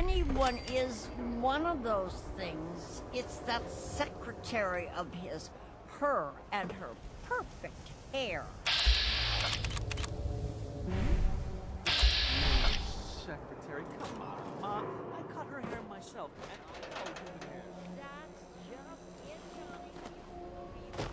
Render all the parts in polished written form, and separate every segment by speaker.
Speaker 1: anyone is one of those things, it's that secretary of his. Her and her perfect hair.
Speaker 2: Secretary, come on, Ma. I cut her hair myself, and I know who cares.
Speaker 1: That's just it, Johnny.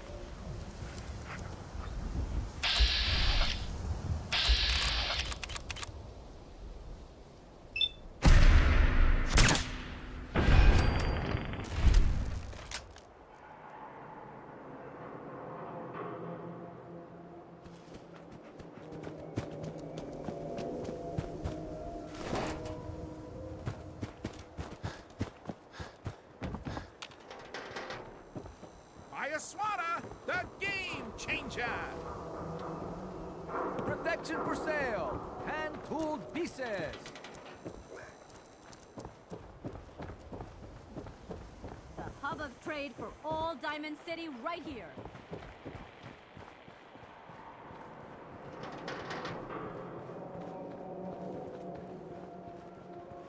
Speaker 3: Ayaswara, the game changer!
Speaker 2: Protection for sale! Hand-tooled pieces!
Speaker 4: The hub of trade for all Diamond City right here.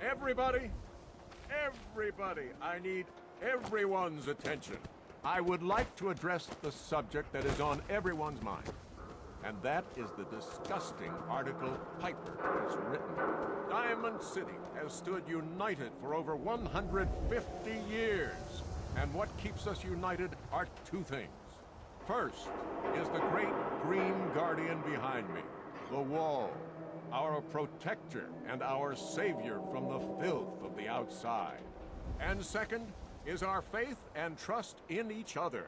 Speaker 3: Everybody, I need everyone's attention. I would like to address the subject that is on everyone's mind. And that is the disgusting article Piper has written. Diamond City has stood united for over 150 years. And what keeps us united are two things. First is the great green guardian behind me, the Wall, our protector and our savior from the filth of the outside. And second is our faith and trust in each other.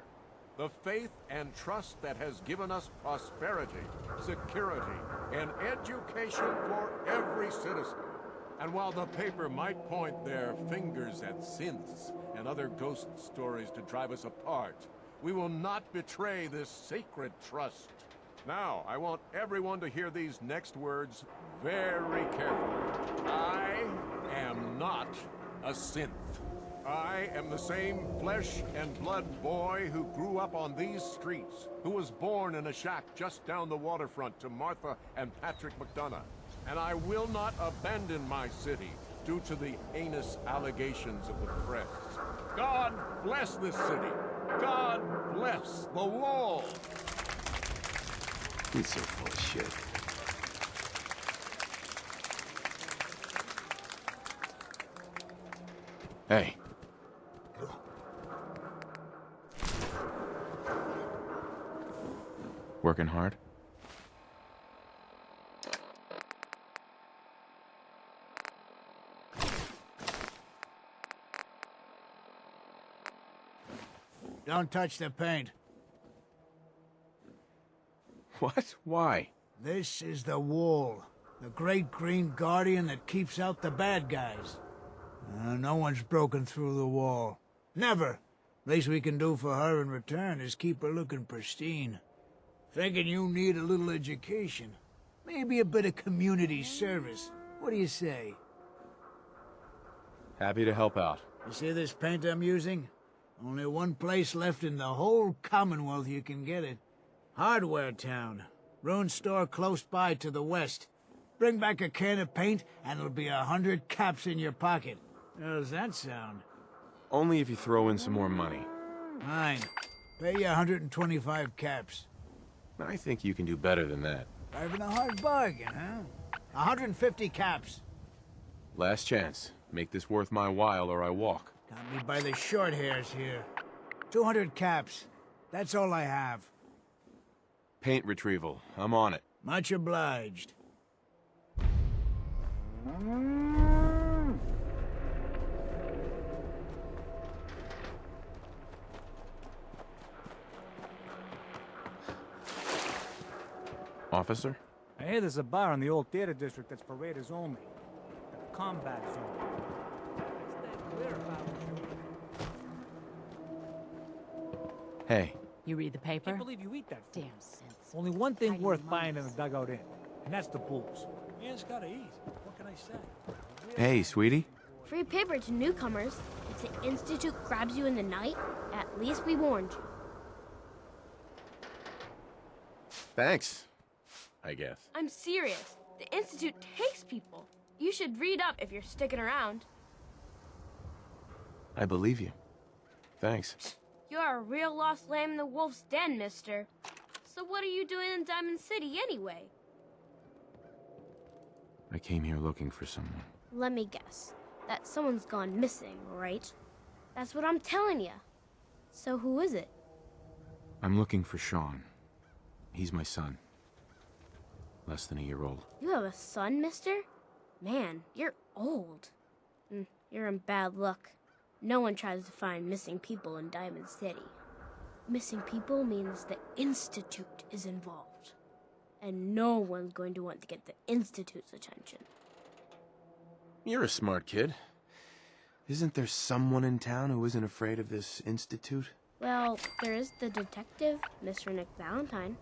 Speaker 3: The faith and trust that has given us prosperity, security, and education for every citizen. And while the paper might point their fingers at synths and other ghost stories to drive us apart, we will not betray this sacred trust. Now, I want everyone to hear these next words very carefully. I am not a synth. I am the same flesh and blood boy who grew up on these streets, who was born in a shack just down the waterfront to Martha and Patrick McDonough. And I will not abandon my city due to the heinous allegations of the press. God bless this city. God bless the Wall.
Speaker 5: He's so full of shit. Hey. Working hard?
Speaker 6: Don't touch the paint.
Speaker 5: What? Why?
Speaker 6: This is the Wall. The great green guardian that keeps out the bad guys. No one's broken through the Wall. Never. Least we can do for her in return is keep her looking pristine. Thinking you need a little education. Maybe a bit of community service. What do you say?
Speaker 5: Happy to help out.
Speaker 6: You see this paint I'm using? Only one place left in the whole Commonwealth you can get it. Hardware Town. Rune store close by to the west. Bring back a can of paint and it'll be 100 caps in your pocket. How does that sound?
Speaker 5: Only if you throw in some more money.
Speaker 6: Fine. Pay you 125 caps.
Speaker 5: I think you can do better than that.
Speaker 6: Driving a hard bargain, huh? 150 caps.
Speaker 5: Last chance. Make this worth my while or I walk.
Speaker 6: Got me by the short hairs here. 200 caps. That's all I have.
Speaker 5: Paint retrieval. I'm on it.
Speaker 6: Much obliged.
Speaker 5: Officer?
Speaker 7: I hear there's a bar in the old theater district that's for raiders only. The combat zone. It's that clear if I was you.
Speaker 5: Hey.
Speaker 4: You read the
Speaker 7: I
Speaker 4: paper?
Speaker 7: can't believe you eat that food.
Speaker 4: Damn sense.
Speaker 7: Only one thing
Speaker 4: Hiding
Speaker 7: worth
Speaker 4: among
Speaker 7: buying in
Speaker 4: us.
Speaker 7: the dugout inn, and that's the booze. Man's gotta eat. What can I say?
Speaker 5: Hey, sweetie.
Speaker 8: Free paper to newcomers. If the Institute grabs you in the night, at least we warned you.
Speaker 5: Thanks. I guess.
Speaker 8: I'm serious. The Institute takes people. You should read up if you're sticking around.
Speaker 5: I believe you. Thanks.
Speaker 8: You're a real lost lamb in the wolf's den, mister. So what are you doing in Diamond City anyway?
Speaker 5: I came here looking for someone.
Speaker 8: Let me guess. That someone's gone missing, right? That's what I'm telling you. So who is it?
Speaker 5: I'm looking for Sean. He's my son. Less than a year old.
Speaker 8: You have a son, mister? Man, you're old. You're in bad luck. No one tries to find missing people in Diamond City. Missing people means the Institute is involved. And no one's going to want to get the Institute's attention.
Speaker 5: You're a smart kid. Isn't there someone in town who isn't afraid of this institute?
Speaker 8: Well, there is the detective, Mr. Nick Valentine.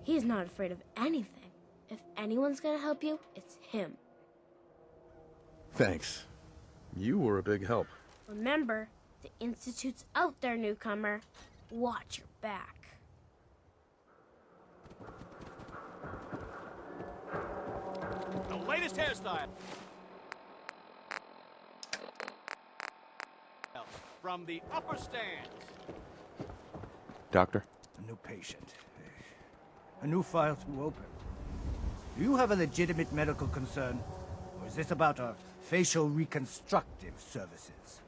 Speaker 8: He's not afraid of anything. If anyone's gonna help you, it's him.
Speaker 5: Thanks. You were a big help.
Speaker 8: Remember, the Institute's out there, newcomer. Watch your back.
Speaker 2: The latest hairstyle. From the upper stands.
Speaker 5: Doctor?
Speaker 9: A new patient. A new file to open. Do you have a legitimate medical concern? Or is this about our facial reconstructive services?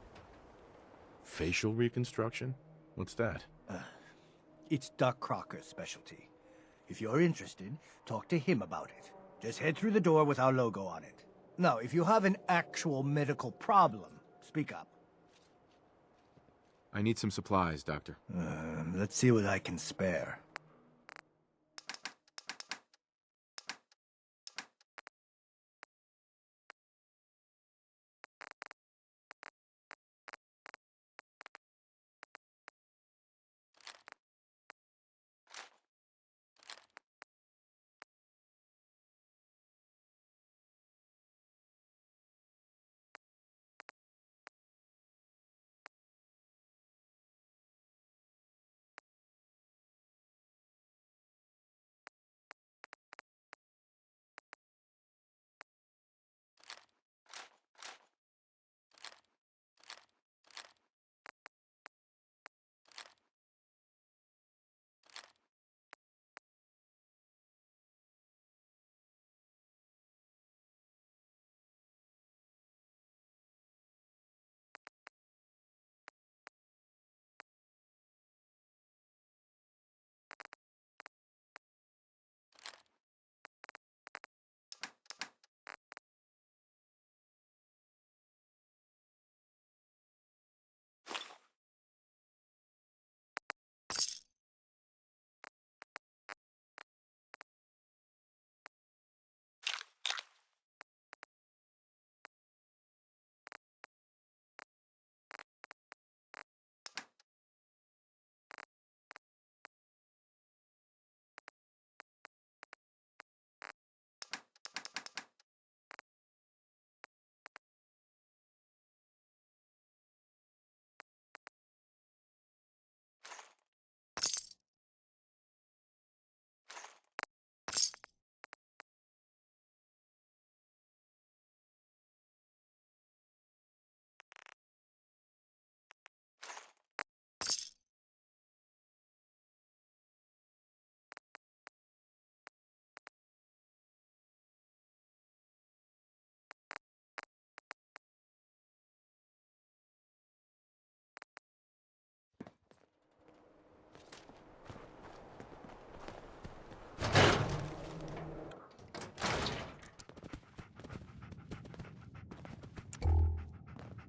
Speaker 5: Facial reconstruction? What's that?
Speaker 9: It's Doc Crocker's specialty. If you're interested, talk to him about it. Just head through the door with our logo on it. Now, if you have an actual medical problem, speak up.
Speaker 5: I need some supplies, Doctor.
Speaker 9: Let's see what I can spare.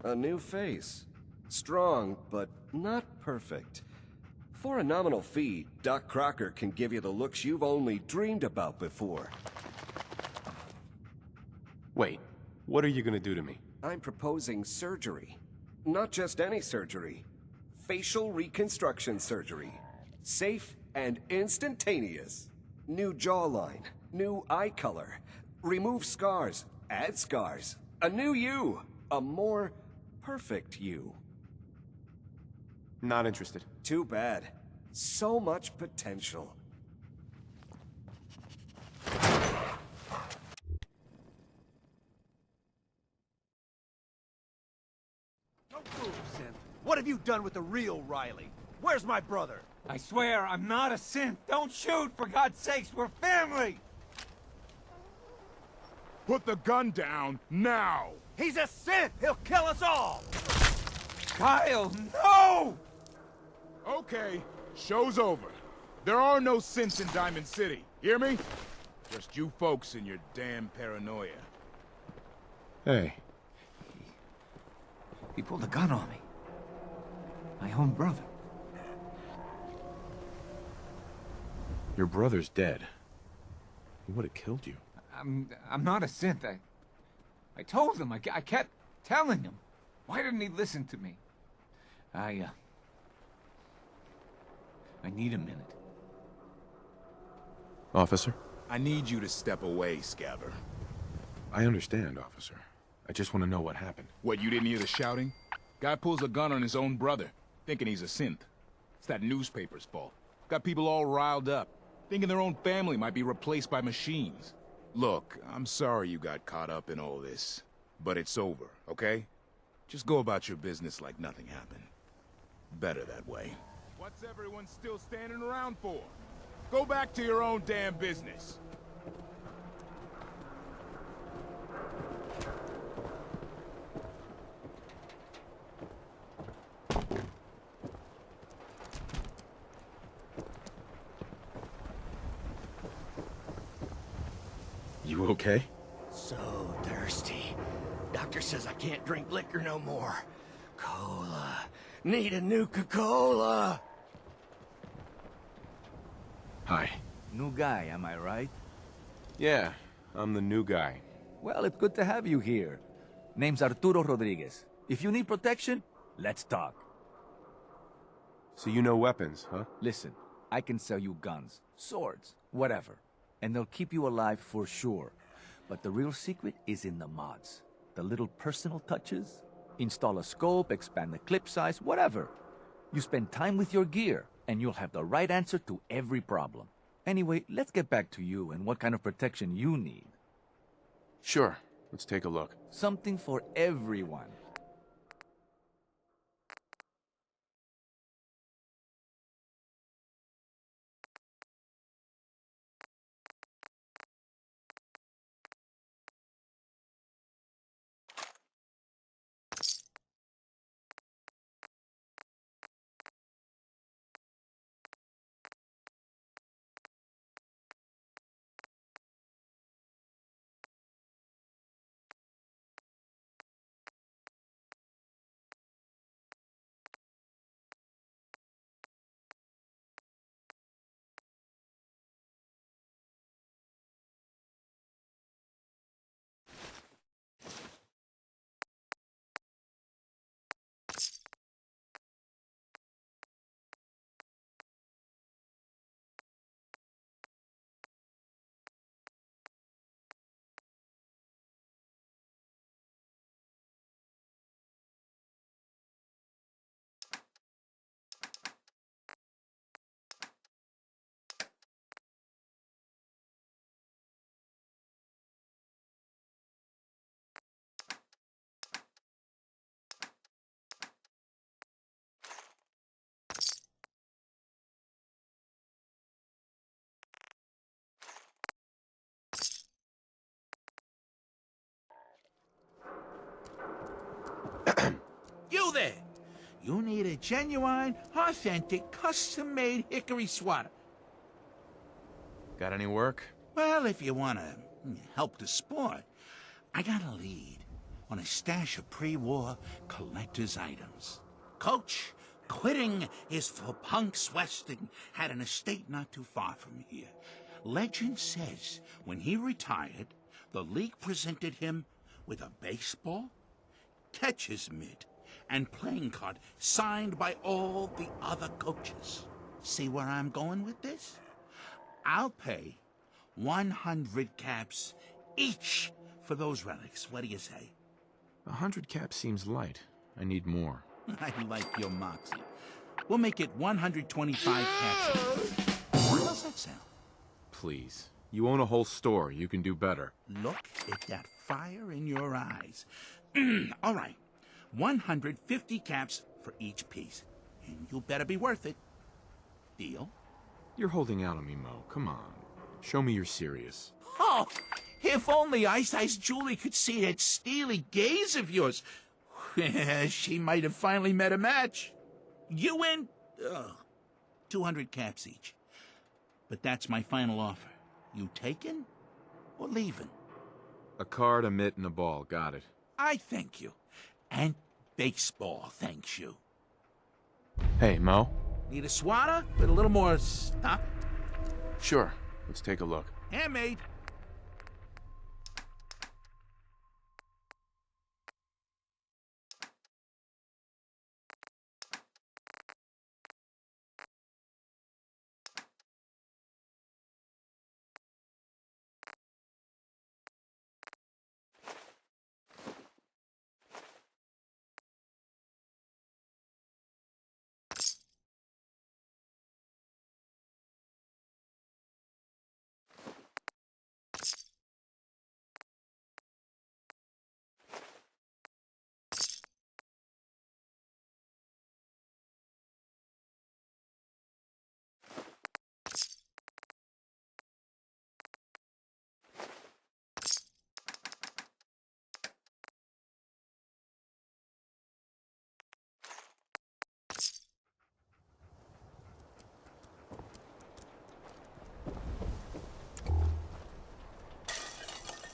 Speaker 10: A new face. Strong, but not perfect. For a nominal fee, Doc Crocker can give you the looks you've only dreamed about before.
Speaker 5: Wait, what are you gonna do to me?
Speaker 10: I'm proposing surgery. Not just any surgery. Facial reconstruction surgery. Safe and instantaneous. New jawline, new eye color. Remove scars, add scars. A new you. A more perfect you.
Speaker 5: Not interested.
Speaker 10: Too bad. So much potential.
Speaker 9: Don't move, Synth. What have you done with the real Riley? Where's my brother?
Speaker 7: I swear I'm not a synth. Don't shoot, for God's sakes. We're family.
Speaker 11: Put the gun down, now!
Speaker 9: He's a synth! He'll kill us all!
Speaker 7: Kyle, no!
Speaker 11: Okay, show's over. There are no synths in Diamond City, hear me? Just you folks and your damn paranoia.
Speaker 5: Hey.
Speaker 2: He pulled a gun on me. My own brother.
Speaker 5: Your brother's dead. He would have killed you.
Speaker 2: I'm not a synth. I told him. I kept telling him. Why didn't he listen to me? I need a minute.
Speaker 5: Officer?
Speaker 11: I need you to step away, Scabber.
Speaker 5: I understand, officer. I just want to know what happened.
Speaker 11: What, you didn't hear the shouting? Guy pulls a gun on his own brother, thinking he's a synth. It's that newspaper's fault. Got people all riled up, thinking their own family might be replaced by machines. Look, I'm sorry you got caught up in all this, but it's over, okay? Just go about your business like nothing happened. Better that way. What's everyone still standing around for? Go back to your own damn business.
Speaker 5: You okay?
Speaker 10: So thirsty. Doctor says I can't drink liquor no more. Cola. Need a Nuka-Cola.
Speaker 5: Hi.
Speaker 2: New guy, am I right?
Speaker 5: Yeah, I'm the new guy.
Speaker 2: Well, it's good to have you here. Name's Arturo Rodriguez. If you need protection, let's talk.
Speaker 5: So you know weapons, huh?
Speaker 2: Listen, I can sell you guns, swords, whatever. And they'll keep you alive for sure. But the real secret is in the mods. The little personal touches. Install a scope, expand the clip size, whatever. You spend time with your gear, and you'll have the right answer to every problem. Anyway, let's get back to you and what kind of protection you need.
Speaker 5: Sure. Let's take a look.
Speaker 2: Something for everyone.
Speaker 12: You there! You need a genuine, authentic, custom-made hickory swatter.
Speaker 5: Got any work?
Speaker 12: Well, if you want to help the sport, I got a lead on a stash of pre-war collector's items. Coach, quitting is for punks Weston had an estate not too far from here. Legend says when he retired, the league presented him with a baseball, catcher's mitt, and playing card signed by all the other coaches. See where I'm going with this? I'll pay 100 caps each for those relics. What do you say?
Speaker 5: 100 caps seems light. I need more.
Speaker 12: I like your moxie. We'll make it 125 caps each. How's that sound?
Speaker 5: Please. You own a whole store. You can do better.
Speaker 12: Look at that fire in your eyes. All right. 150 caps for each piece. And you better be worth it. Deal?
Speaker 5: You're holding out on me, Mo. Come on. Show me you're serious.
Speaker 12: Oh, if only Ice Ice Julie could see that steely gaze of yours. She might have finally met a match. You win 200 caps each. But that's my final offer. You taking or leaving?
Speaker 5: A card, a mitt, and a ball. Got it.
Speaker 12: I thank you. And baseball thanks you.
Speaker 5: Hey, Mo.
Speaker 12: Need a swatter with a little more stuff?
Speaker 5: Sure. Let's take a look.
Speaker 12: Handmade.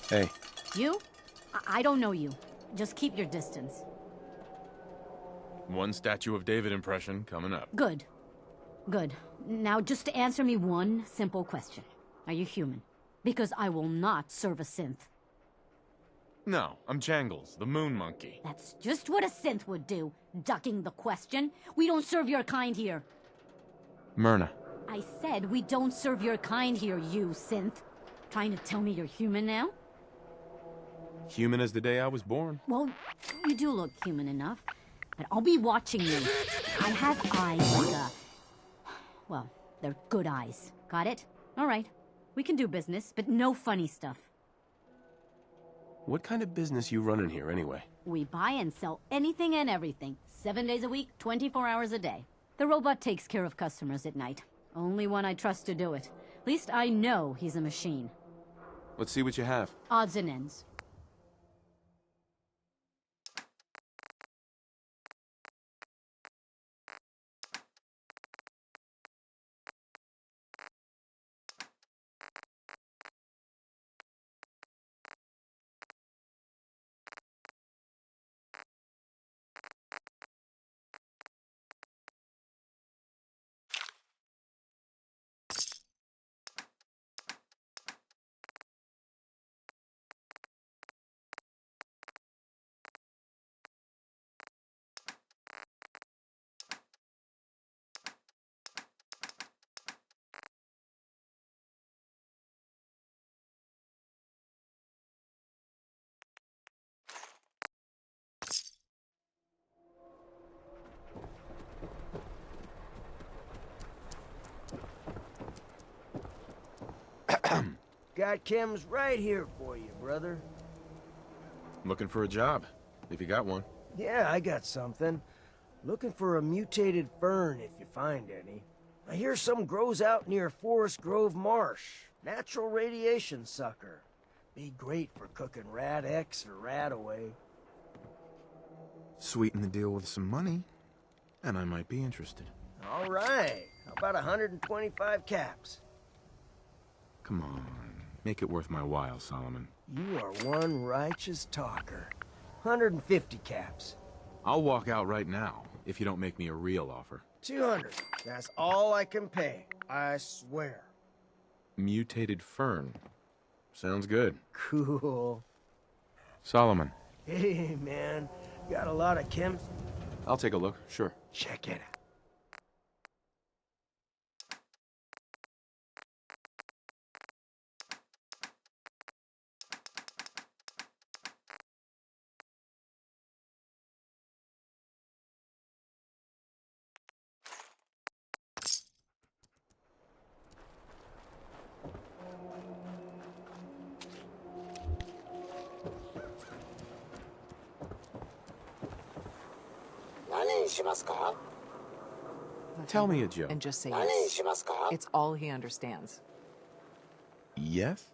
Speaker 5: Hey.
Speaker 4: You? I don't know you. Just keep your distance.
Speaker 5: One Statue of David impression coming up.
Speaker 4: Good. Good. Now just answer me one simple question. Are you human? Because I will not serve a synth.
Speaker 5: No, I'm Jangles, the moon monkey.
Speaker 4: That's just what a synth would do, ducking the question. We don't serve your kind here.
Speaker 5: Myrna.
Speaker 4: I said we don't serve your kind here, you synth. Trying to tell me you're human now?
Speaker 5: Human as the day I was born.
Speaker 4: Well, you do look human enough. But I'll be watching you. I have eyes like a... Well, they're good eyes. Got it? All right. We can do business, but no funny stuff.
Speaker 5: What kind of business you running here, anyway?
Speaker 4: We buy and sell anything and everything. 7 days a week, 24 hours a day. The robot takes care of customers at night. Only one I trust to do it. At least I know he's a machine.
Speaker 5: Let's see what you have.
Speaker 4: Odds and ends.
Speaker 13: Got chems right here for you, brother.
Speaker 5: Looking for a job, if you got one.
Speaker 13: Yeah, I got something. Looking for a mutated fern, if you find any. I hear some grows out near Forest Grove Marsh. Natural radiation sucker. Be great for cooking Rat X or Rat Away.
Speaker 5: Sweeten the deal with some money, and I might be interested.
Speaker 13: All right. How about 125 caps?
Speaker 5: Come on. Make it worth my while, Solomon.
Speaker 13: You are one righteous talker. 150 caps.
Speaker 5: I'll walk out right now, if you don't make me a real offer.
Speaker 13: 200. That's all I can pay. I swear.
Speaker 5: Mutated fern. Sounds good.
Speaker 13: Cool.
Speaker 5: Solomon.
Speaker 13: Hey, man. Got a lot of chems?
Speaker 5: I'll take a look, sure.
Speaker 13: Check it out.
Speaker 5: Tell me a joke.
Speaker 14: And just say yes. It's all he understands.
Speaker 5: Yes?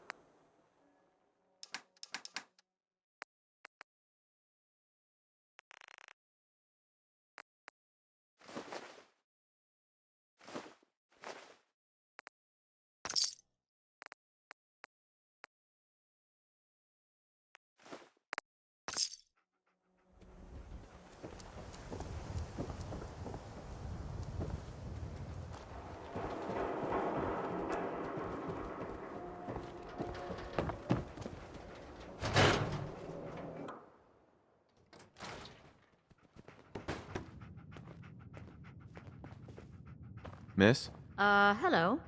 Speaker 5: Miss?
Speaker 1: Hello.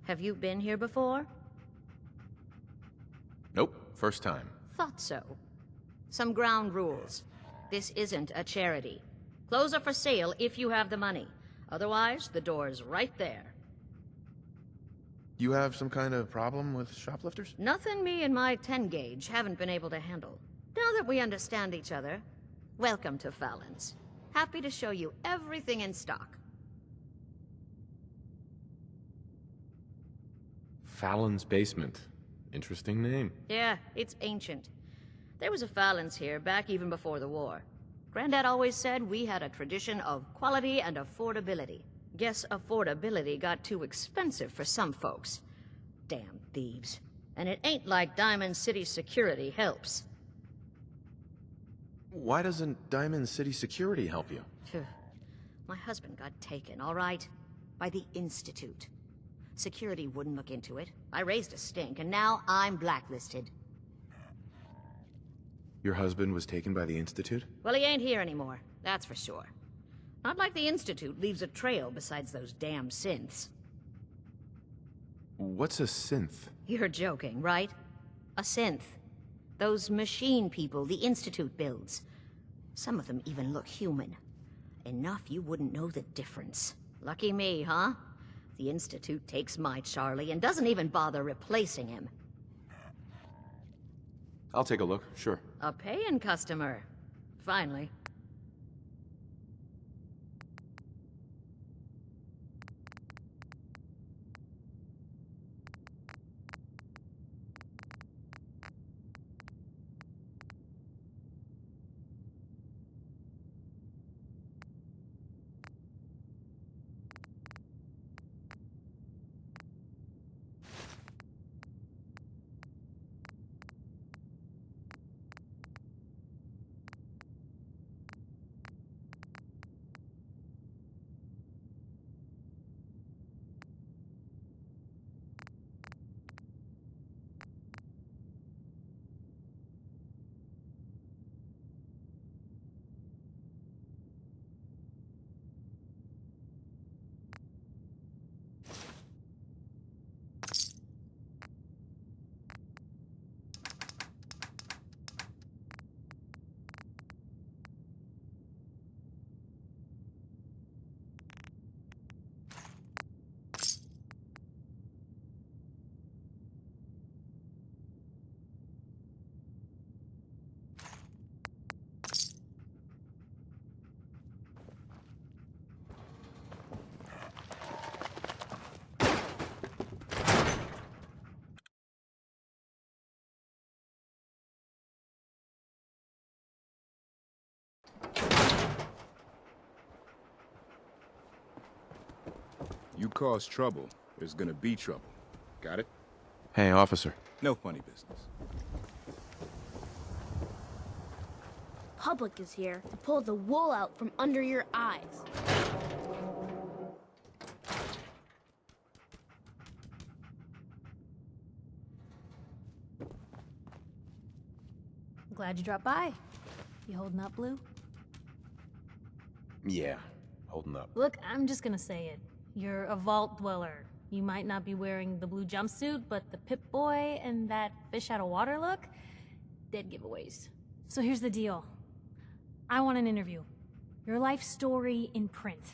Speaker 1: Have you been here before?
Speaker 5: Nope, first time.
Speaker 1: Thought so. Some ground rules. This isn't a charity. Clothes are for sale if you have the money. Otherwise, the door's right there.
Speaker 5: You have some kind of problem with shoplifters?
Speaker 1: Nothing me and my 10 gauge haven't been able to handle. Now that we understand each other, welcome to Fallon's. Happy to show you everything in stock.
Speaker 5: Fallon's Basement. Interesting name.
Speaker 1: Yeah, it's ancient. There was a Fallon's here back even before the war. Granddad always said we had a tradition of quality and affordability. Guess affordability got too expensive for some folks. Damn thieves. And it ain't like Diamond City security helps.
Speaker 5: Why doesn't Diamond City Security help you?
Speaker 1: My husband got taken, all right? By the Institute. Security wouldn't look into it. I raised a stink, and now I'm blacklisted.
Speaker 5: Your husband was taken by the Institute?
Speaker 1: Well, he ain't here anymore, that's for sure. Not like the Institute leaves a trail besides those damn synths.
Speaker 5: What's a synth?
Speaker 1: You're joking, right? A synth. Those machine people the Institute builds. Some of them even look human. Enough you wouldn't know the difference. Lucky me, huh? The Institute takes my Charlie and doesn't even bother replacing him.
Speaker 5: I'll take a look, sure.
Speaker 1: A paying customer. Finally.
Speaker 11: You cause trouble, there's gonna be trouble. Got it?
Speaker 5: Hey, officer.
Speaker 11: No funny business.
Speaker 8: Public is here to pull the wool out from under your eyes.
Speaker 15: Glad you dropped by. You holding up, Blue?
Speaker 5: Yeah, holding up.
Speaker 15: Look, I'm just gonna say it. You're a vault dweller. You might not be wearing the blue jumpsuit, but the Pip-Boy and that fish out of water look, dead giveaways. So here's the deal. I want an interview. Your life story in print.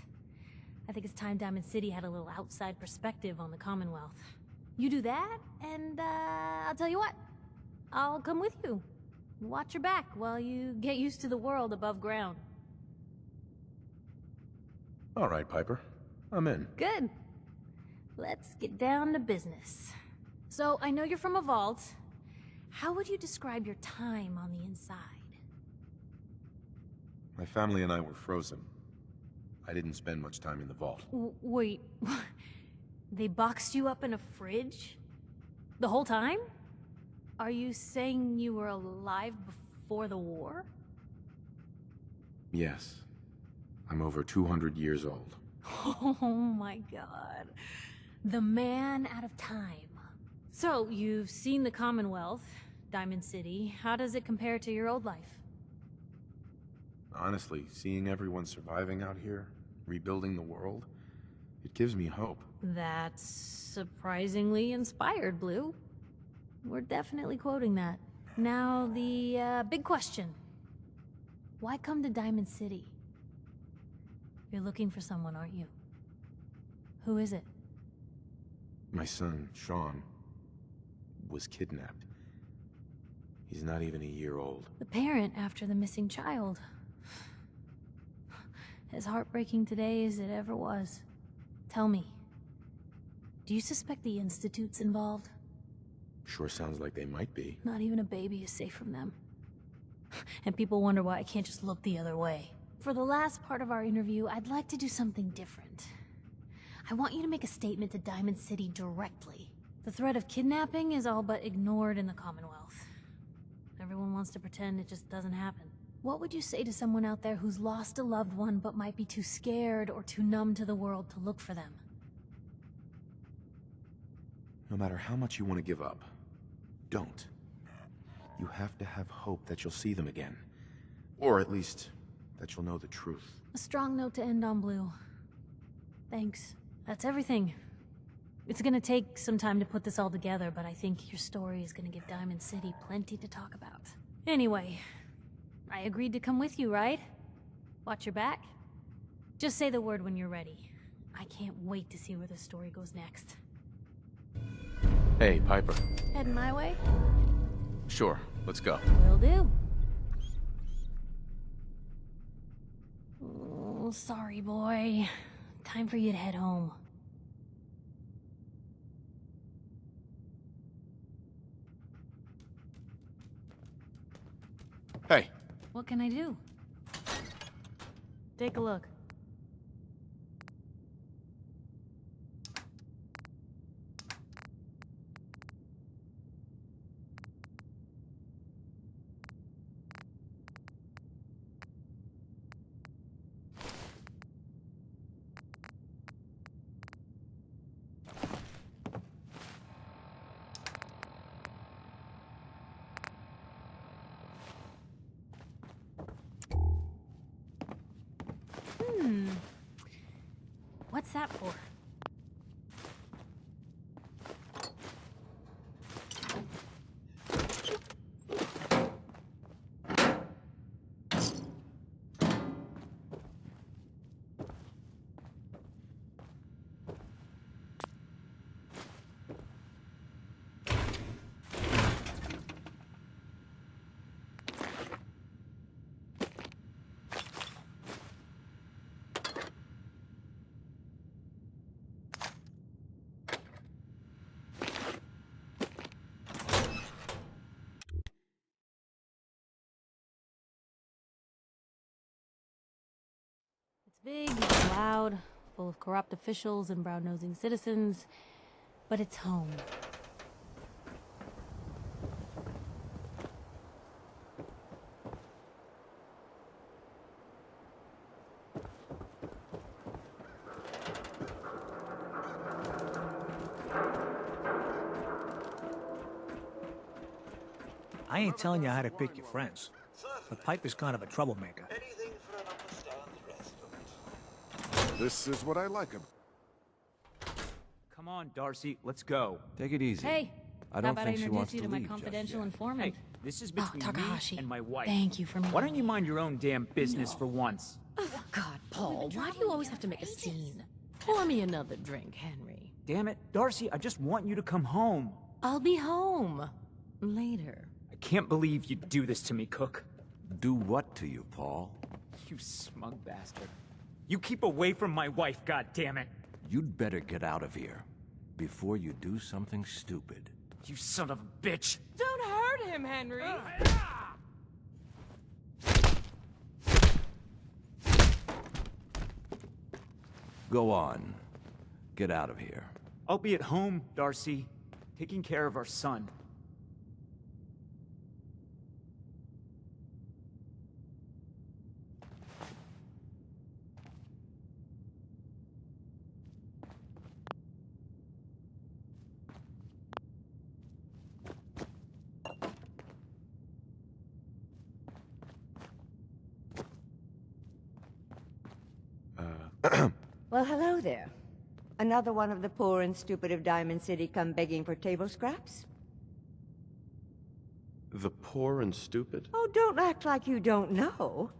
Speaker 15: I think it's time Diamond City had a little outside perspective on the Commonwealth. You do that, and I'll tell you what. I'll come with you. Watch your back while you get used to the world above ground.
Speaker 5: All right, Piper. I'm in.
Speaker 15: Good. Let's get down to business. So, I know you're from a vault. How would you describe your time on the inside?
Speaker 5: My family and I were frozen. I didn't spend much time in the vault.
Speaker 15: Wait, they boxed you up in a fridge? The whole time? Are you saying you were alive before the war?
Speaker 5: Yes. I'm over 200 years old.
Speaker 15: Oh my god. The man out of time. So, you've seen the Commonwealth, Diamond City. How does it compare to your old life?
Speaker 5: Honestly, seeing everyone surviving out here, rebuilding the world, it gives me hope.
Speaker 15: That's surprisingly inspired, Blue. We're definitely quoting that. Now, the big question. Why come to Diamond City? You're looking for someone, aren't you? Who is it?
Speaker 5: My son, Sean, was kidnapped. He's not even a year old.
Speaker 15: The parent after the missing child. As heartbreaking today as it ever was. Tell me, do you suspect the Institute's involved?
Speaker 5: Sure sounds like they might be.
Speaker 15: Not even a baby is safe from them. And people wonder why I can't just look the other way. For the last part of our interview, I'd like to do something different. I want you to make a statement to Diamond City directly. The threat of kidnapping is all but ignored in the Commonwealth. Everyone wants to pretend it just doesn't happen. What would you say to someone out there who's lost a loved one but might be too scared or too numb to the world to look for them?
Speaker 5: No matter how much you want to give up, don't. You have to have hope that you'll see them again. Or at least, that you'll know the truth.
Speaker 15: A strong note to end on, Blue. Thanks. That's everything. It's gonna take some time to put this all together, but I think your story is gonna give Diamond City plenty to talk about. Anyway, I agreed to come with you, right? Watch your back. Just say the word when you're ready. I can't wait to see where the story goes next.
Speaker 5: Hey, Piper.
Speaker 15: Heading my way?
Speaker 5: Sure, let's go.
Speaker 15: Will do. Oh, sorry, boy. Time for you to head home.
Speaker 5: Hey.
Speaker 15: What can I do? Take a look. What's that for? It's big, it's loud, full of corrupt officials and brown-nosing citizens, but it's home.
Speaker 7: I ain't telling you how to pick your friends, but Piper's kind of a troublemaker.
Speaker 3: This is what I like him.
Speaker 16: Come on, Darcy, let's go.
Speaker 2: Take it easy.
Speaker 15: Hey,
Speaker 2: I don't
Speaker 15: how about
Speaker 2: think
Speaker 15: I
Speaker 2: she wants
Speaker 15: introduce you
Speaker 2: to
Speaker 15: to my
Speaker 2: leave just
Speaker 15: confidential
Speaker 2: yet.
Speaker 15: informant?
Speaker 16: Hey, this is between me
Speaker 15: Takahashi.
Speaker 16: and my wife.
Speaker 15: Thank you for
Speaker 16: Why don't you mind your own damn business for once?
Speaker 14: Oh, God, Paul, why do you always have to make a scene? Pour me another drink, Henry.
Speaker 16: Damn it, Darcy, I just want you to come home.
Speaker 14: I'll be home. Later.
Speaker 16: I can't believe you'd do this to me, Cook.
Speaker 2: Do what to you, Paul?
Speaker 16: You smug bastard. You keep away from my wife, goddammit!
Speaker 17: You'd better get out of here before you do something stupid.
Speaker 16: You son of a bitch!
Speaker 14: Don't hurt him, Henry!
Speaker 17: Go on. Get out of here.
Speaker 16: I'll be at home, Darcy, taking care of our son.
Speaker 18: Well, hello there. Another one of the poor and stupid of Diamond City come begging for table scraps?
Speaker 5: The poor and stupid?
Speaker 18: Oh, don't act like you don't know.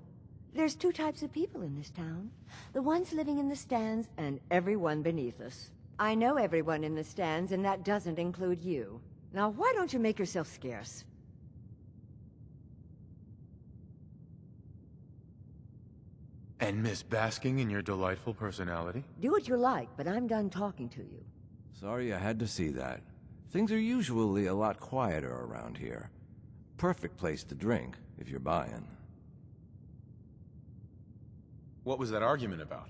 Speaker 18: There's two types of people in this town. The ones living in the stands and everyone beneath us. I know everyone in the stands, and that doesn't include you. Now, why don't you make yourself scarce?
Speaker 5: And miss basking in your delightful personality?
Speaker 18: Do what you like, but I'm done talking to you.
Speaker 17: Sorry I had to see that. Things are usually a lot quieter around here. Perfect place to drink, if you're buying.
Speaker 5: What was that argument about?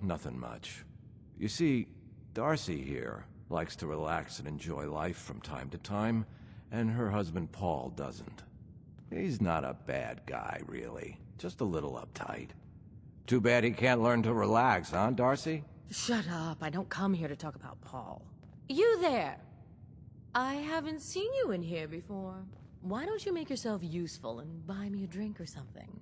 Speaker 17: Nothing much. You see, Darcy here likes to relax and enjoy life from time to time, and her husband Paul doesn't. He's not a bad guy, really. Just a little uptight. Too bad he can't learn to relax, huh, Darcy?
Speaker 14: Shut up. I don't come here to talk about Paul. You there! I haven't seen you in here before. Why don't you make yourself useful and buy me a drink or something?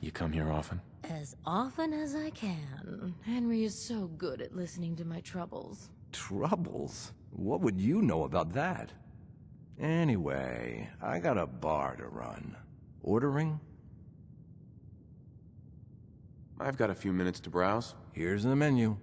Speaker 5: You come here often?
Speaker 14: As often as I can. Henry is so good at listening to my troubles.
Speaker 17: Troubles? What would you know about that? Anyway, I got a bar to run. Ordering?
Speaker 5: I've got a few minutes to browse.
Speaker 17: Here's the menu.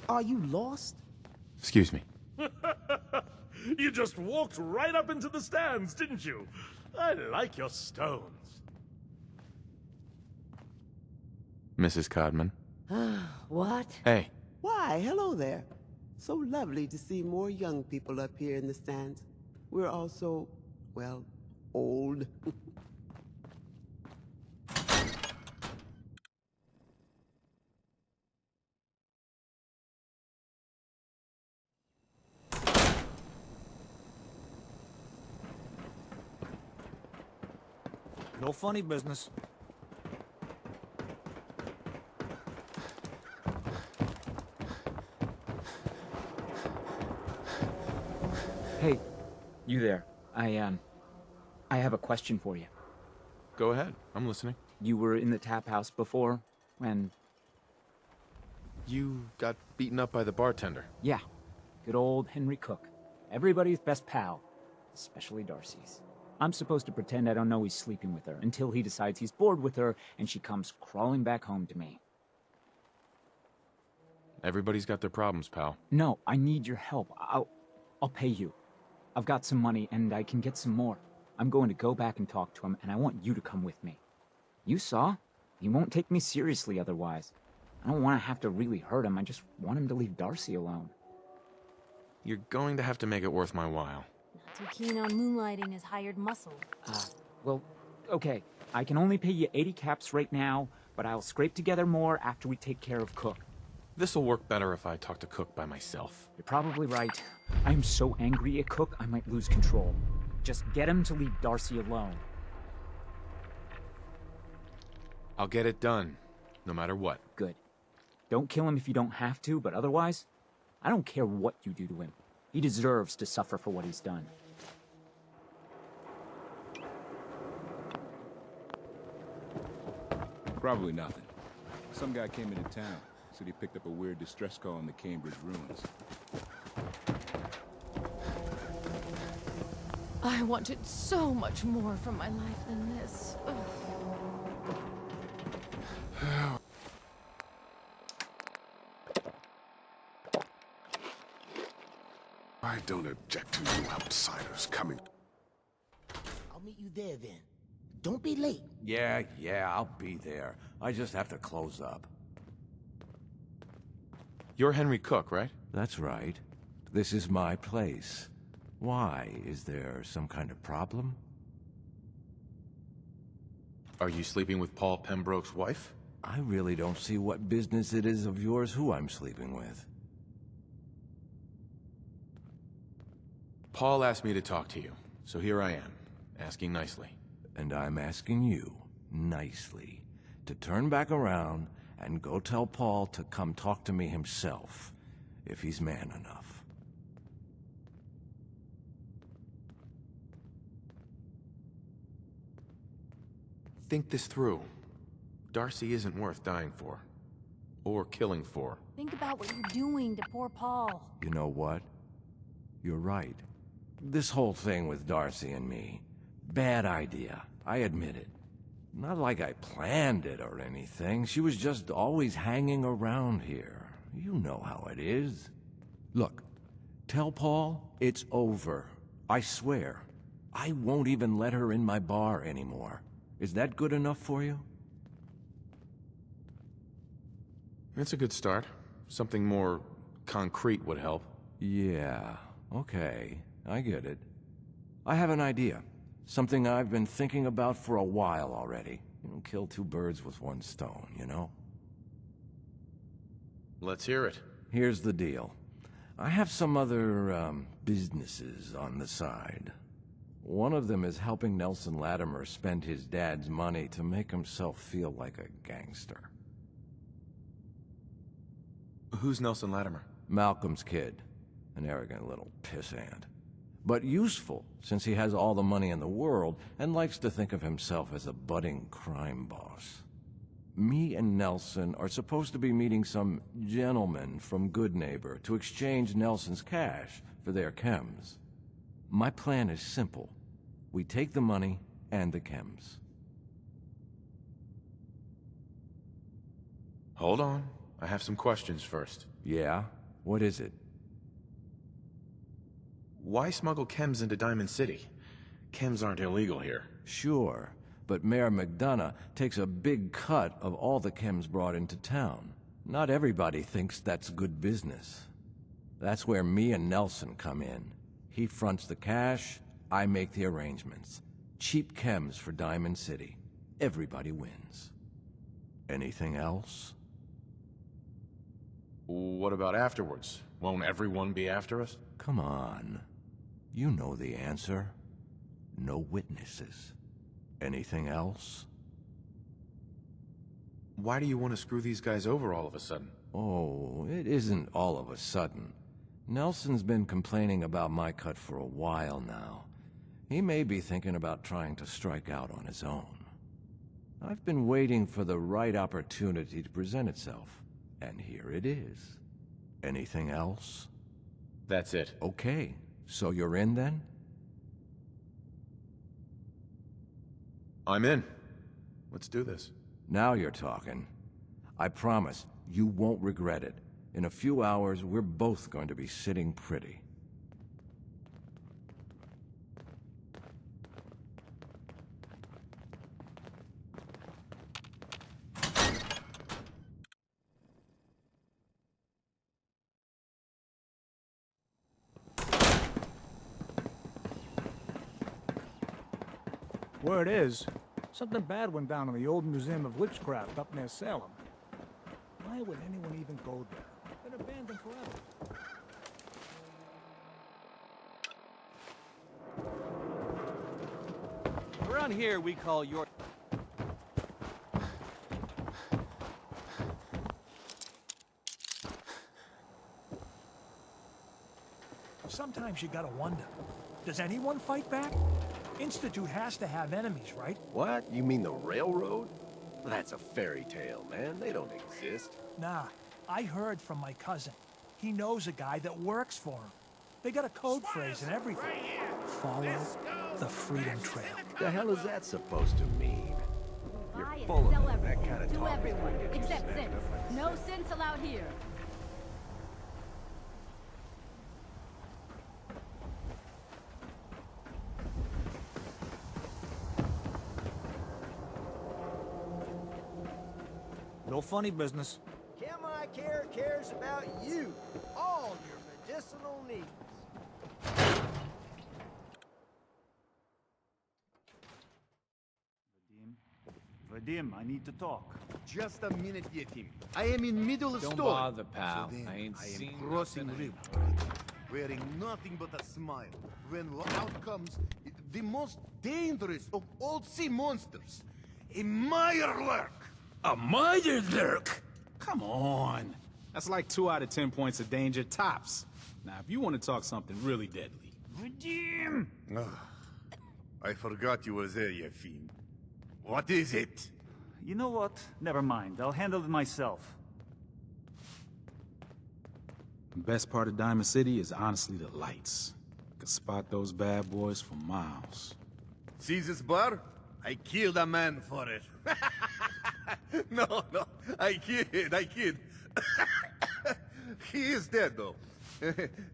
Speaker 19: Are you lost?
Speaker 5: Excuse me.
Speaker 20: You just walked right up into the stands, didn't you? I like your stones.
Speaker 5: Mrs. Codman.
Speaker 18: What?
Speaker 5: Hey.
Speaker 19: Why, hello there. So lovely to see more young people up here in the stands. We're all so, well, old.
Speaker 7: No funny business.
Speaker 16: Hey, you there. I have a question for you.
Speaker 5: Go ahead. I'm listening.
Speaker 16: You were in the tap house before, when...
Speaker 5: You got beaten up by the bartender.
Speaker 16: Yeah. Good old Henry Cook. Everybody's best pal. Especially Darcy's. I'm supposed to pretend I don't know he's sleeping with her until he decides he's bored with her and she comes crawling back home to me.
Speaker 5: Everybody's got their problems, pal.
Speaker 16: No, I need your help. I'll pay you. I've got some money and I can get some more. I'm going to go back and talk to him and I want you to come with me. You saw? He won't take me seriously otherwise. I don't want to have to really hurt him. I just want him to leave Darcy alone.
Speaker 5: You're going to have to make it worth my while.
Speaker 15: Too keen on moonlighting his hired muscle.
Speaker 16: Well, okay. I can only pay you 80 caps right now, but I'll scrape together more after we take care of Cook.
Speaker 5: This'll work better if I talk to Cook by myself.
Speaker 16: You're probably right. I am so angry at Cook, I might lose control. Just get him to leave Darcy alone.
Speaker 5: I'll get it done, no matter what.
Speaker 16: Good. Don't kill him if you don't have to, but otherwise, I don't care what you do to him. He deserves to suffer for what he's done.
Speaker 11: Probably nothing. Some guy came into town. Said he picked up a weird distress call in the Cambridge ruins.
Speaker 14: I wanted so much more from my life than this. Ugh.
Speaker 20: I don't object to you outsiders coming.
Speaker 21: I'll meet you there then. Don't be late.
Speaker 17: Yeah, I'll be there. I just have to close up.
Speaker 5: You're Henry Cook, right?
Speaker 17: That's right. This is my place. Why? Is there some kind of problem?
Speaker 5: Are you sleeping with Paul Pembroke's wife?
Speaker 17: I really don't see what business it is of yours who I'm sleeping with.
Speaker 5: Paul asked me to talk to you, so here I am, asking nicely.
Speaker 17: And I'm asking you, nicely, to turn back around and go tell Paul to come talk to me himself, if he's man enough.
Speaker 5: Think this through. Darcy isn't worth dying for. Or killing for.
Speaker 15: Think about what you're doing to poor Paul.
Speaker 17: You know what? You're right. This whole thing with Darcy and me, bad idea. I admit it. Not like I planned it or anything. She was just always hanging around here. You know how it is. Look, tell Paul it's over. I swear. I won't even let her in my bar anymore. Is that good enough for you?
Speaker 5: It's a good start. Something more concrete would help.
Speaker 17: Yeah, okay. I get it. I have an idea. Something I've been thinking about for a while already. Kill two birds with one stone, you know?
Speaker 5: Let's hear it.
Speaker 17: Here's the deal. I have some other, businesses on the side. One of them is helping Nelson Latimer spend his dad's money to make himself feel like a gangster.
Speaker 5: Who's Nelson Latimer?
Speaker 17: Malcolm's kid. An arrogant little pissant. But useful, since he has all the money in the world and likes to think of himself as a budding crime boss. Me and Nelson are supposed to be meeting some gentleman from Goodneighbor to exchange Nelson's cash for their chems. My plan is simple. We take the money and the chems.
Speaker 5: Hold on. I have some questions first.
Speaker 17: Yeah? What is it?
Speaker 5: Why smuggle chems into Diamond City? Chems aren't illegal here.
Speaker 17: Sure, but Mayor McDonough takes a big cut of all the chems brought into town. Not everybody thinks that's good business. That's where me and Nelson come in. He fronts the cash, I make the arrangements. Cheap chems for Diamond City. Everybody wins. Anything else?
Speaker 5: What about afterwards? Won't everyone be after us?
Speaker 17: Come on. You know the answer. No witnesses. Anything else?
Speaker 5: Why do you want to screw these guys over all of a sudden?
Speaker 17: Oh, it isn't all of a sudden. Nelson's been complaining about my cut for a while now. He may be thinking about trying to strike out on his own. I've been waiting for the right opportunity to present itself, and here it is. Anything else?
Speaker 5: That's it.
Speaker 17: Okay, so you're in then?
Speaker 5: I'm in. Let's do this.
Speaker 17: Now you're talking. I promise, you won't regret it. In a few hours, we're both going to be sitting pretty.
Speaker 7: Word is, something bad went down in the old Museum of Witchcraft up near Salem. Why would anyone even go there? Been abandoned forever.
Speaker 22: Around here, we call your...
Speaker 7: Sometimes you gotta wonder, does anyone fight back? Institute has to have enemies, right?
Speaker 6: What? You mean the railroad? That's a fairy tale, man. They don't exist.
Speaker 7: Nah, I heard from my cousin. He knows a guy that works for him. They got a code phrase and everything. Follow the Freedom Trail.
Speaker 6: The hell is that supposed to mean? You're
Speaker 4: Buy and
Speaker 6: full of
Speaker 4: sell
Speaker 6: it. That
Speaker 4: everything
Speaker 6: kind of
Speaker 4: to
Speaker 6: talk
Speaker 4: everyone,
Speaker 6: is gonna
Speaker 4: except
Speaker 6: get you
Speaker 4: synths.
Speaker 6: snapped.
Speaker 4: No synths allowed here.
Speaker 7: No funny business.
Speaker 13: Chemi Care cares about you, all your medicinal needs.
Speaker 22: Vadim, I need to talk.
Speaker 23: Just a minute, Yefim. I am in middle of
Speaker 2: Don't
Speaker 23: story.
Speaker 2: bother, pal.
Speaker 23: So then,
Speaker 2: I ain't
Speaker 23: I am
Speaker 2: seen
Speaker 23: crossing
Speaker 2: nothing
Speaker 23: river, wearing nothing but a smile. When out comes the most dangerous of all sea monsters, a Mirelurk.
Speaker 11: A Mirelurk? Come on. That's like 2 out of 10 points of danger tops. Now, if you want to talk something really deadly.
Speaker 22: Vadim!
Speaker 23: I forgot you were there, Yefim. What is it?
Speaker 22: You know what? Never mind. I'll handle it myself.
Speaker 11: The best part of Diamond City is honestly the lights. Can spot those bad boys for miles.
Speaker 23: See this bar? I killed a man for it. No, I kid. He is dead, though.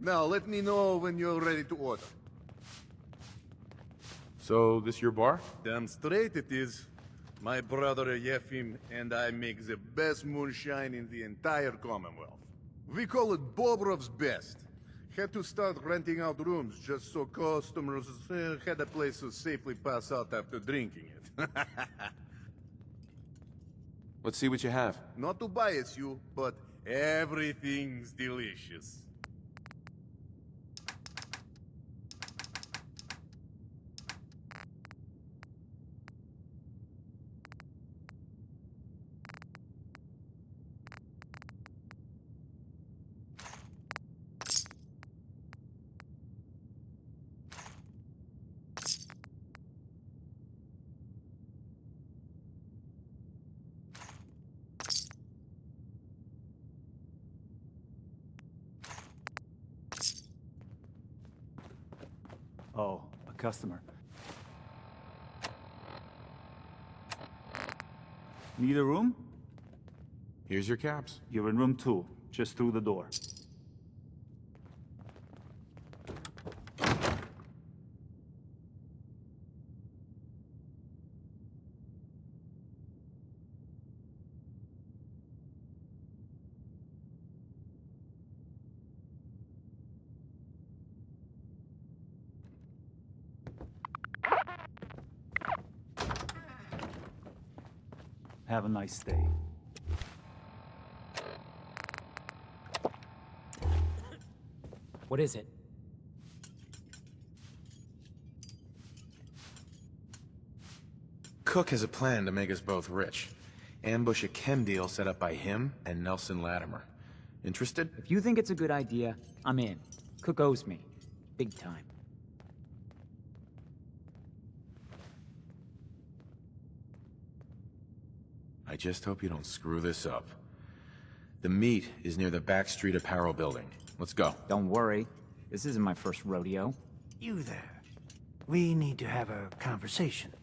Speaker 23: Now, let me know when you're ready to order.
Speaker 5: So, this your bar?
Speaker 23: Damn straight it is. My brother Yefim and I make the best moonshine in the entire Commonwealth. We call it Bobrov's Best. Had to start renting out rooms just so customers had a place to safely pass out after drinking it.
Speaker 5: Let's see what you have.
Speaker 23: Not to bias you, but everything's delicious.
Speaker 22: Oh, a customer. Need a room?
Speaker 5: Here's your caps.
Speaker 22: You're in room 2, just through the door. Have a nice stay.
Speaker 16: What is it?
Speaker 5: Cook has a plan to make us both rich. Ambush a chem deal set up by him and Nelson Latimer. Interested?
Speaker 16: If you think it's a good idea, I'm in. Cook owes me. Big time.
Speaker 5: I just hope you don't screw this up. The meet is near the Backstreet Apparel building. Let's go.
Speaker 16: Don't worry. This isn't my first rodeo.
Speaker 9: You there. We need to have a conversation.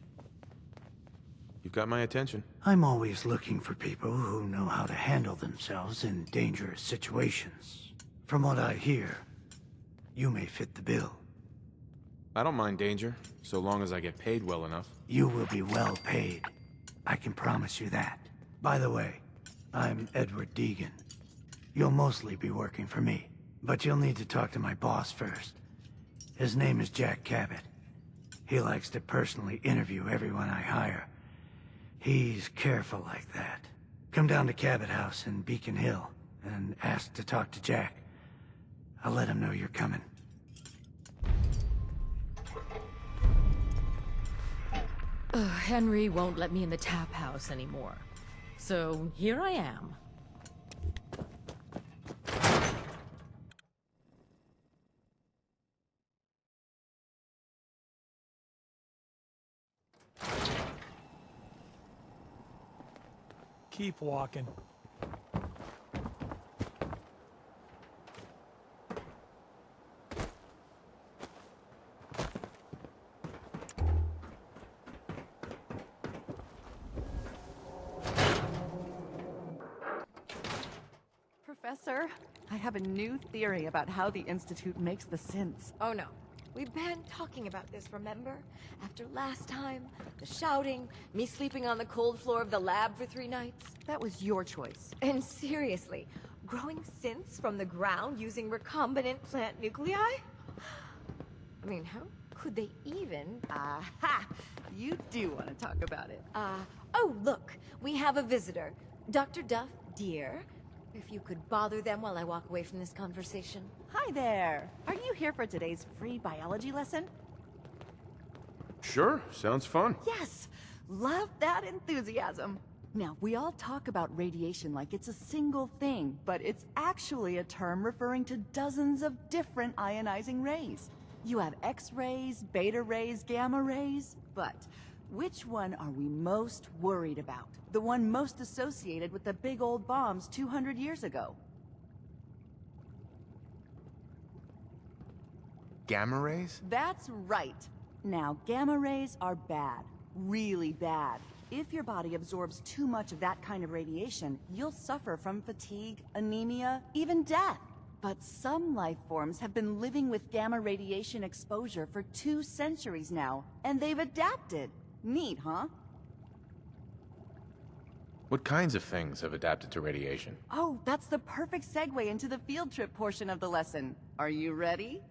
Speaker 5: You've got my attention.
Speaker 9: I'm always looking for people who know how to handle themselves in dangerous situations. From what I hear, you may fit the bill.
Speaker 5: I don't mind danger, so long as I get paid well enough.
Speaker 9: You will be well paid. I can promise you that. By the way, I'm Edward Deegan. You'll mostly be working for me, but you'll need to talk to my boss first. His name is Jack Cabot. He likes to personally interview everyone I hire. He's careful like that. Come down to Cabot House in Beacon Hill and ask to talk to Jack. I'll let him know you're coming.
Speaker 14: Henry won't let me in the tap house anymore. So here I am.
Speaker 7: Keep walking.
Speaker 1: Professor, I have a new theory about how the Institute makes the synths.
Speaker 14: Oh no. We've been talking about this, remember? After last time, the shouting, me sleeping on the cold floor of the lab for 3 nights.
Speaker 1: That was your choice.
Speaker 14: And seriously, growing synths from the ground using recombinant plant nuclei? I mean, how could they even?
Speaker 1: Aha! You do want to talk about it.
Speaker 14: Oh, look, we have a visitor. Dr. Duff, dear. If you could bother them while I walk away from this conversation.
Speaker 1: Hi there. Are you here for today's free biology lesson?
Speaker 5: Sure, sounds fun.
Speaker 1: Yes! Love that enthusiasm. Now, we all talk about radiation like it's a single thing, but it's actually a term referring to dozens of different ionizing rays. You have X-rays, beta rays, gamma rays, but which one are we most worried about? The one most associated with the big old bombs 200 years ago.
Speaker 5: Gamma rays?
Speaker 1: That's right. Now, gamma rays are bad. Really bad. If your body absorbs too much of that kind of radiation, you'll suffer from fatigue, anemia, even death. But some life forms have been living with gamma radiation exposure for 2 centuries now, and they've adapted. Neat, huh?
Speaker 5: What kinds of things have adapted to radiation?
Speaker 1: Oh, that's the perfect segue into the field trip portion of the lesson. Are you ready?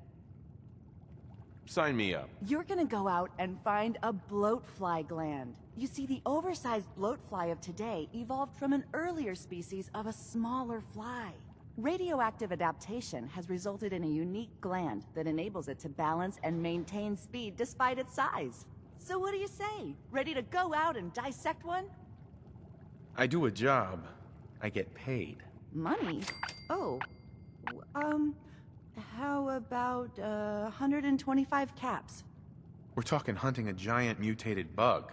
Speaker 5: Sign me up.
Speaker 1: You're gonna go out and find a bloatfly gland. You see, the oversized bloatfly of today evolved from an earlier species of a smaller fly. Radioactive adaptation has resulted in a unique gland that enables it to balance and maintain speed despite its size. So what do you say? Ready to go out and dissect one?
Speaker 5: I do a job. I get paid.
Speaker 1: Money? Oh. How about 125 caps?
Speaker 5: We're talking hunting a giant mutated bug.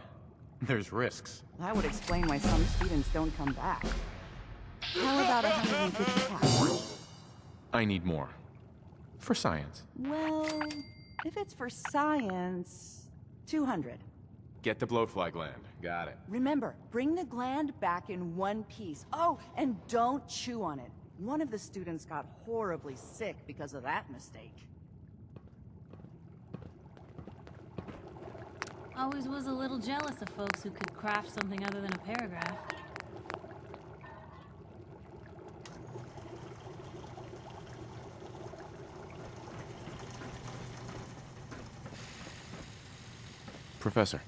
Speaker 5: There's risks.
Speaker 1: That would explain why some students don't come back. How about 150 caps?
Speaker 5: I need more. For science.
Speaker 1: Well, if it's for science, 200.
Speaker 5: Get the blowfly gland. Got it.
Speaker 1: Remember, bring the gland back in one piece. Oh, and don't chew on it. One of the students got horribly sick because of that mistake.
Speaker 15: Always was a little jealous of folks who could craft something other than a paragraph.
Speaker 5: Professor.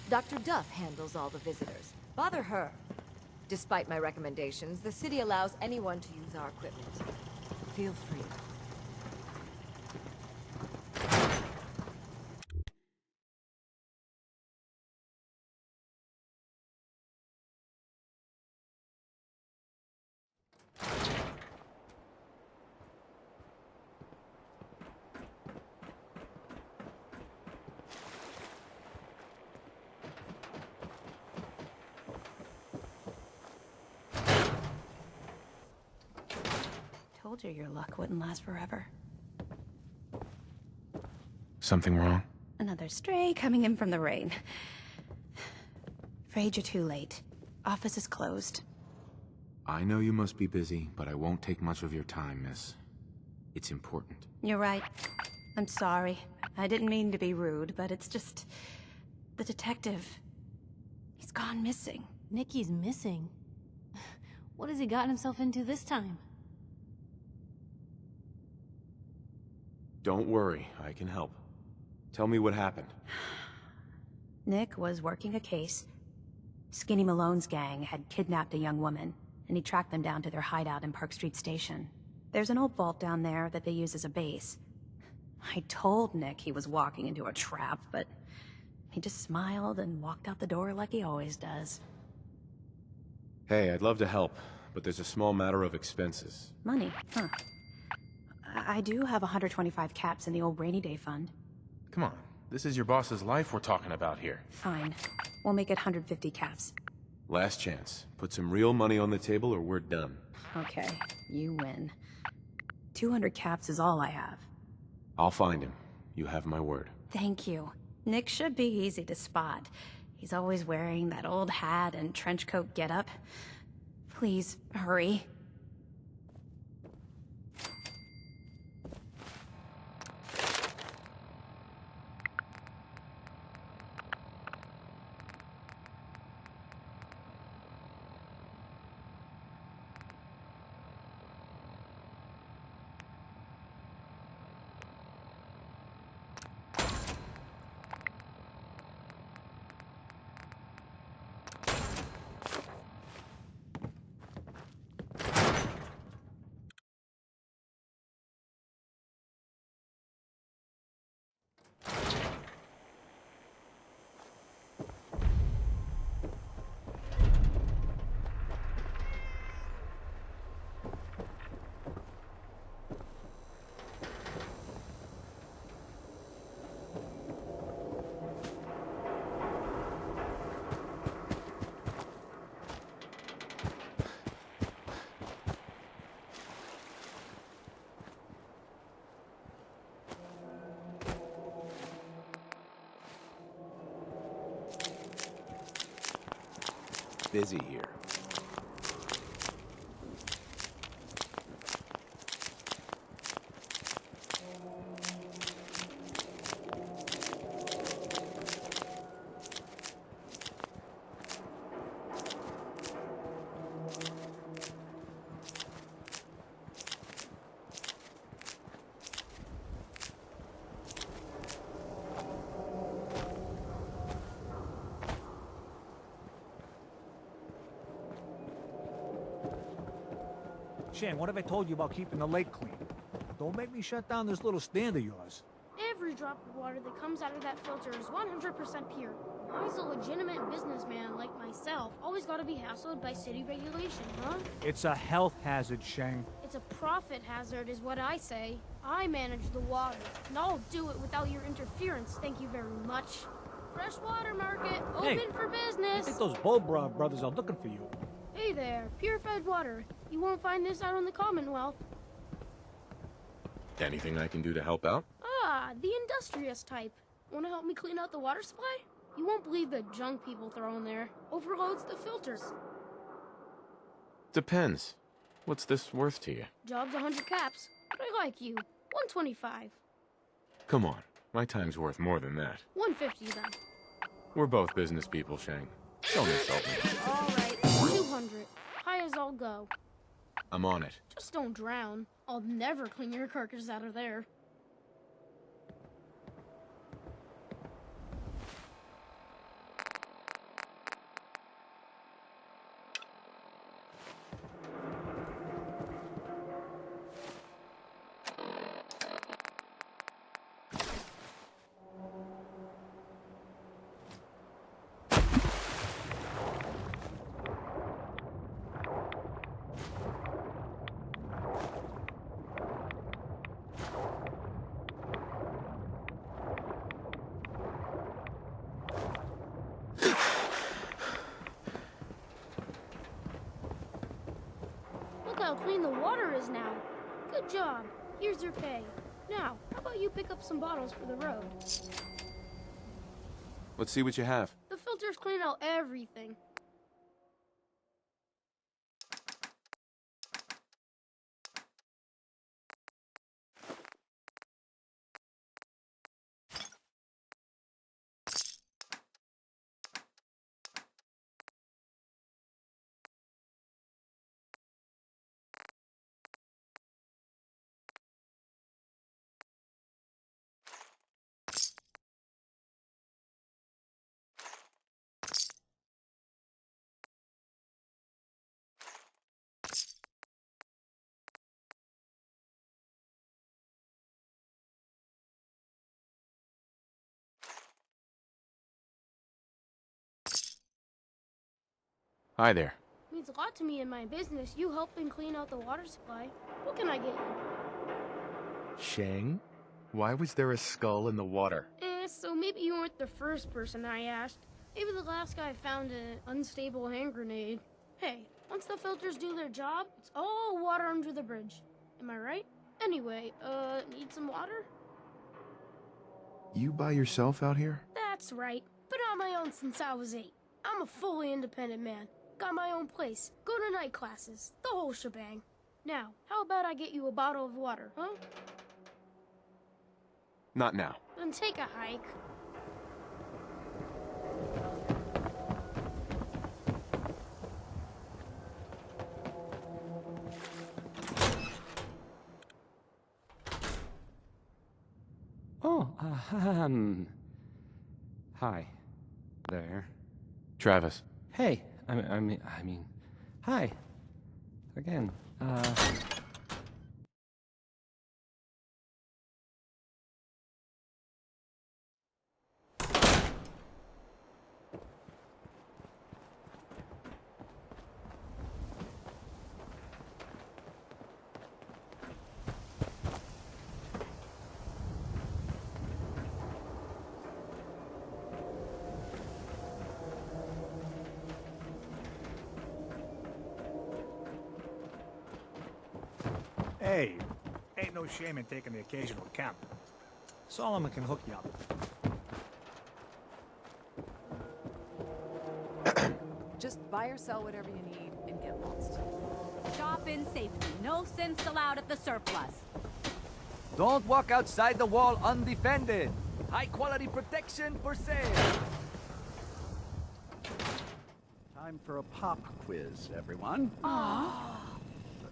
Speaker 14: Dr. Duff handles all the visitors. Bother her. Despite my recommendations, the city allows anyone to use our equipment. Feel free.
Speaker 10: Told you your luck wouldn't last forever.
Speaker 5: Something wrong?
Speaker 10: Another stray coming in from the rain. Afraid you're too late. Office is closed.
Speaker 5: I know you must be busy, but I won't take much of your time, miss. It's important.
Speaker 10: You're right. I'm sorry. I didn't mean to be rude, but it's just... the detective... he's gone missing.
Speaker 15: Nicky's missing? What has he gotten himself into this time?
Speaker 5: Don't worry, I can help. Tell me what happened.
Speaker 10: Nick was working a case. Skinny Malone's gang had kidnapped a young woman, and he tracked them down to their hideout in Park Street Station. There's an old vault down there that they use as a base. I told Nick he was walking into a trap, but he just smiled and walked out the door like he always does.
Speaker 5: Hey, I'd love to help, but there's a small matter of expenses.
Speaker 10: Money, huh? I do have 125 caps in the old rainy day fund.
Speaker 5: Come on, this is your boss's life we're talking about here.
Speaker 10: Fine. We'll make it 150 caps.
Speaker 5: Last chance. Put some real money on the table or we're done.
Speaker 10: Okay, you win. 200 caps is all I have.
Speaker 5: I'll find him. You have my word.
Speaker 10: Thank you. Nick should be easy to spot. He's always wearing that old hat and trench coat getup. Please, hurry.
Speaker 2: Busy here.
Speaker 7: Shane, what have I told you about keeping the lake clean? Don't make me shut down this little stand of yours.
Speaker 3: Every drop of water that comes out of that filter is 100% pure. Why is a legitimate businessman like myself always gotta be hassled by city regulation, huh?
Speaker 7: It's a health hazard, Shane.
Speaker 3: It's a profit hazard is what I say. I manage the water, and I'll do it without your interference, thank you very much. Freshwater market, open for
Speaker 7: I
Speaker 3: business!
Speaker 7: think those Bulbrow brothers are looking for you.
Speaker 3: Hey there, purified water. You won't find this out on the Commonwealth.
Speaker 5: Anything I can do to help out?
Speaker 3: Ah, the industrious type. Wanna help me clean out the water supply? You won't believe the junk people throw in there. Overloads the filters.
Speaker 5: Depends. What's this worth to you?
Speaker 3: Job's 100 caps, but I like you. 125.
Speaker 5: Come on. My time's worth more than that.
Speaker 3: 150 then.
Speaker 5: We're both business people, Shang. Don't insult me.
Speaker 3: Alright, 200. High as I'll go.
Speaker 5: I'm on it.
Speaker 3: Just don't drown. I'll never clean your carcass out of there. Look how clean the water is now. Good job. Here's your pay. Now, how about you pick up some bottles for the road?
Speaker 5: Let's see what you have.
Speaker 3: The filters clean out everything.
Speaker 5: Hi there.
Speaker 3: Me means a lot to me in my business. You helping clean out the water supply. What can I get you?
Speaker 8: Shang? Why was there a skull in the water?
Speaker 3: So maybe you weren't the first person I asked. Maybe the last guy found an unstable hand grenade. Hey, once the filters do their job, it's all water under the bridge. Am I right? Anyway, need some water?
Speaker 5: You by yourself out here?
Speaker 3: That's right. Been on my own since I was 8. I'm a fully independent man. Got my own place, go to night classes, the whole shebang. Now, how about I get you a bottle of water, huh?
Speaker 8: Not now.
Speaker 3: Then take a hike.
Speaker 12: Oh, hi. There.
Speaker 8: Travis.
Speaker 12: Hey, I mean, hi. Again,
Speaker 7: Hey, ain't no shame in taking the occasional camp. Solomon can hook you up.
Speaker 1: Just buy or sell whatever you need and get lost.
Speaker 4: Shop in safety. No sense allowed at the surplus.
Speaker 2: Don't walk outside the wall undefended. High quality protection for sale.
Speaker 18: Time for a pop quiz, everyone.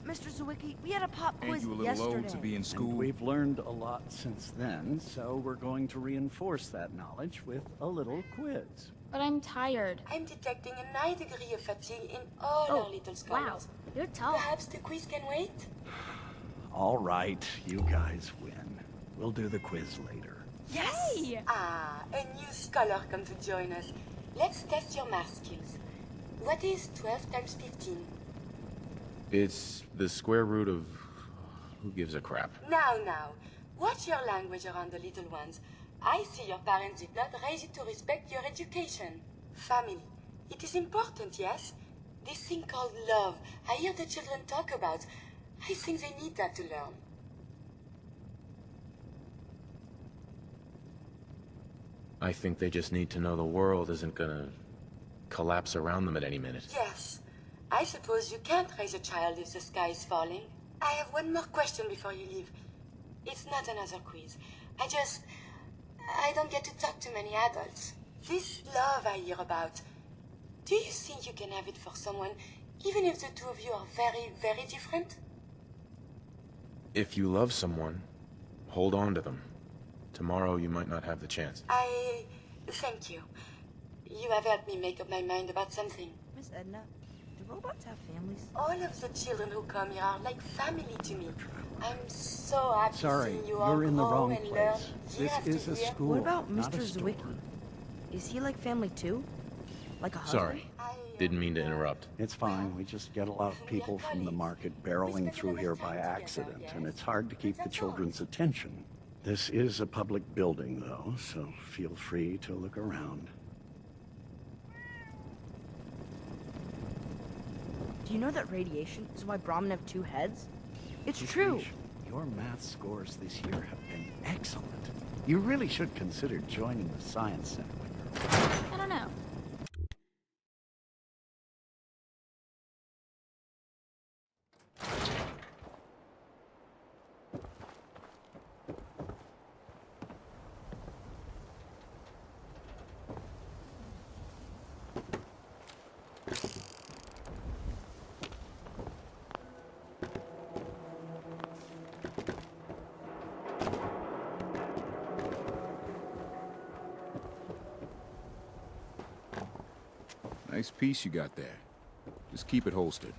Speaker 24: Mr. Zawicki, we had a pop quiz
Speaker 11: Ain't you a little
Speaker 24: yesterday.
Speaker 11: old to be in school?
Speaker 18: And we've learned a lot since then, so we're going to reinforce that knowledge with a little quiz.
Speaker 3: But I'm tired.
Speaker 25: I'm detecting a high degree of fatigue in all our little scholars.
Speaker 3: Wow, you're tough.
Speaker 25: Perhaps the quiz can wait?
Speaker 18: All right, you guys win. We'll do the quiz later.
Speaker 25: Yes! Ah, a new scholar come to join us. Let's test your math skills. What is 12 times 15?
Speaker 5: It's the square root of... who gives a crap?
Speaker 25: Now, watch your language around the little ones. I see your parents did not raise you to respect your education. Family. It is important, yes? This thing called love, I hear the children talk about. I think they need that to learn.
Speaker 5: I think they just need to know the world isn't gonna collapse around them at any minute.
Speaker 25: Yes. I suppose you can't raise a child if the sky is falling. I have one more question before you leave. It's not another quiz. I don't get to talk to many adults. This love I hear about, do you think you can have it for someone, even if the two of you are very, very different?
Speaker 5: If you love someone, hold on to them. Tomorrow you might not have the chance.
Speaker 25: Thank you. You have helped me make up my mind about something.
Speaker 24: Miss Edna, do robots have families?
Speaker 25: All of the children who come here are like family to me. I'm so happy
Speaker 18: Sorry,
Speaker 25: seeing you all
Speaker 18: you're in the
Speaker 25: grow
Speaker 18: wrong
Speaker 25: and learn
Speaker 18: place.
Speaker 25: year
Speaker 18: This
Speaker 25: after
Speaker 18: is a
Speaker 25: year.
Speaker 18: school,
Speaker 24: What about
Speaker 18: not
Speaker 24: Mr.
Speaker 18: a store.
Speaker 24: Zawicki? Is he like family too? Like a husband?
Speaker 5: Sorry. Didn't mean to interrupt.
Speaker 18: It's fine. We just get a lot of people from the market barreling through here by accident, and it's hard to keep the children's attention. This is a public building, though, so feel free to look around.
Speaker 24: Do you know that radiation is why Brahmin have 2 heads? It's true.
Speaker 18: Hitesh, your math scores this year have been excellent. You really should consider joining the Science Center.
Speaker 3: I don't know.
Speaker 11: Nice piece you got there. Just keep it holstered.